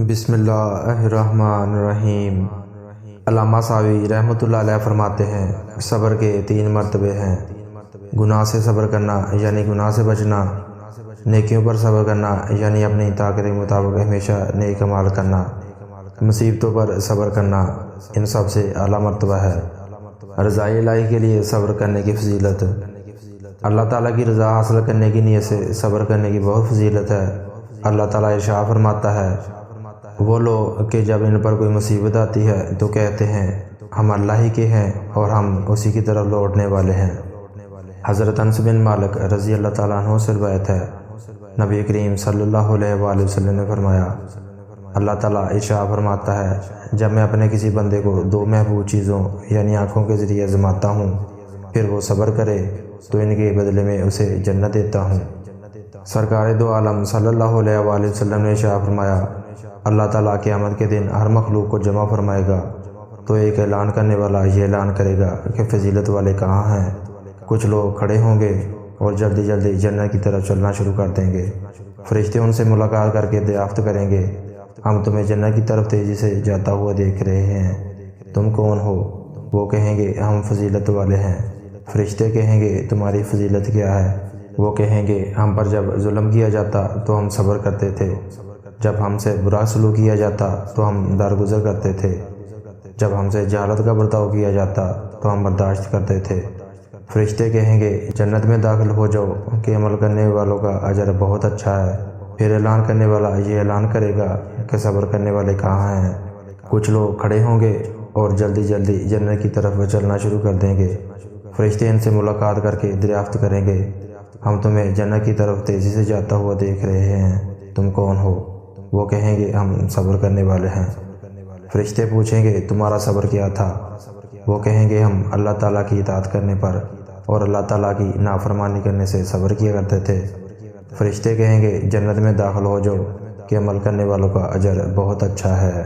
بسم اللہ الرحمن الرحیم۔ علامہ ساوی رحمۃ اللہ علیہ فرماتے ہیں، صبر کے 3 مرتبے ہیں۔ گناہ سے صبر کرنا یعنی گناہ سے بچنا، نیکیوں پر صبر کرنا یعنی اپنی طاقت کے مطابق ہمیشہ نیک اعمال کرنا، مصیبتوں پر صبر کرنا ان سب سے اعلیٰ مرتبہ ہے۔ رضا الہی کے لیے صبر کرنے کی فضیلت۔ اللہ تعالیٰ کی رضا حاصل کرنے کی نیت سے صبر کرنے کی بہت فضیلت ہے۔ اللہ تعالیٰ ارشاد فرماتا ہے، وہ لوگ کہ جب ان پر کوئی مصیبت آتی ہے تو کہتے ہیں ہم اللہ ہی کے ہیں اور ہم اسی کی طرف لوٹنے والے ہیں۔ حضرت انس بن مالک رضی اللہ تعالیٰ عنہ سے روایت ہے، نبی کریم صلی اللہ علیہ وآلہ وسلم نے فرمایا، اللہ تعالیٰ ارشاد فرماتا ہے، جب میں اپنے کسی بندے کو 2 محبوب چیزوں یعنی آنکھوں کے ذریعے آزماتا ہوں، پھر وہ صبر کرے تو ان کے بدلے میں اسے جنت دیتا ہوں۔ سرکار دو عالم صلی اللہ علیہ وآلہ وسلم نے ارشاد فرمایا، اللہ تعالیٰ قیامت کے دن ہر مخلوق کو جمع فرمائے گا تو ایک اعلان کرنے والا یہ اعلان کرے گا کہ فضیلت والے کہاں ہیں؟ کچھ لوگ کھڑے ہوں گے اور جلدی جلدی جنت کی طرف چلنا شروع کر دیں گے۔ فرشتے ان سے ملاقات کر کے دریافت کریں گے، ہم تمہیں جنت کی طرف تیزی سے جاتا ہوا دیکھ رہے ہیں، تم کون ہو؟ وہ کہیں گے ہم فضیلت والے ہیں۔ فرشتے کہیں گے تمہاری فضیلت کیا ہے؟ وہ کہیں گے ہم پر جب ظلم کیا جاتا تو ہم صبر کرتے تھے، جب ہم سے برا سلوک کیا جاتا تو ہم درگزر کرتے تھے، جب ہم سے جہالت کا برتاؤ کیا جاتا تو ہم برداشت کرتے تھے۔ فرشتے کہیں گے جنت میں داخل ہو جاؤ کہ عمل کرنے والوں کا اجر بہت اچھا ہے۔ پھر اعلان کرنے والا یہ اعلان کرے گا کہ صبر کرنے والے کہاں ہیں؟ کچھ لوگ کھڑے ہوں گے اور جلدی جلدی جنت کی طرف چلنا شروع کر دیں گے۔ فرشتے ان سے ملاقات کر کے دریافت کریں گے، ہم تمہیں جنت کی طرف تیزی سے جاتا ہوا دیکھ رہے ہیں، تم کون ہو؟ وہ کہیں گے ہم صبر کرنے والے ہیں۔ فرشتے پوچھیں گے تمہارا صبر کیا تھا؟ وہ کہیں گے ہم اللہ تعالیٰ کی اطاعت کرنے پر اور اللہ تعالیٰ کی نافرمانی کرنے سے صبر کیا کرتے تھے۔ فرشتے کہیں گے جنت میں داخل ہو جاؤ کہ عمل کرنے والوں کا اجر بہت اچھا ہے۔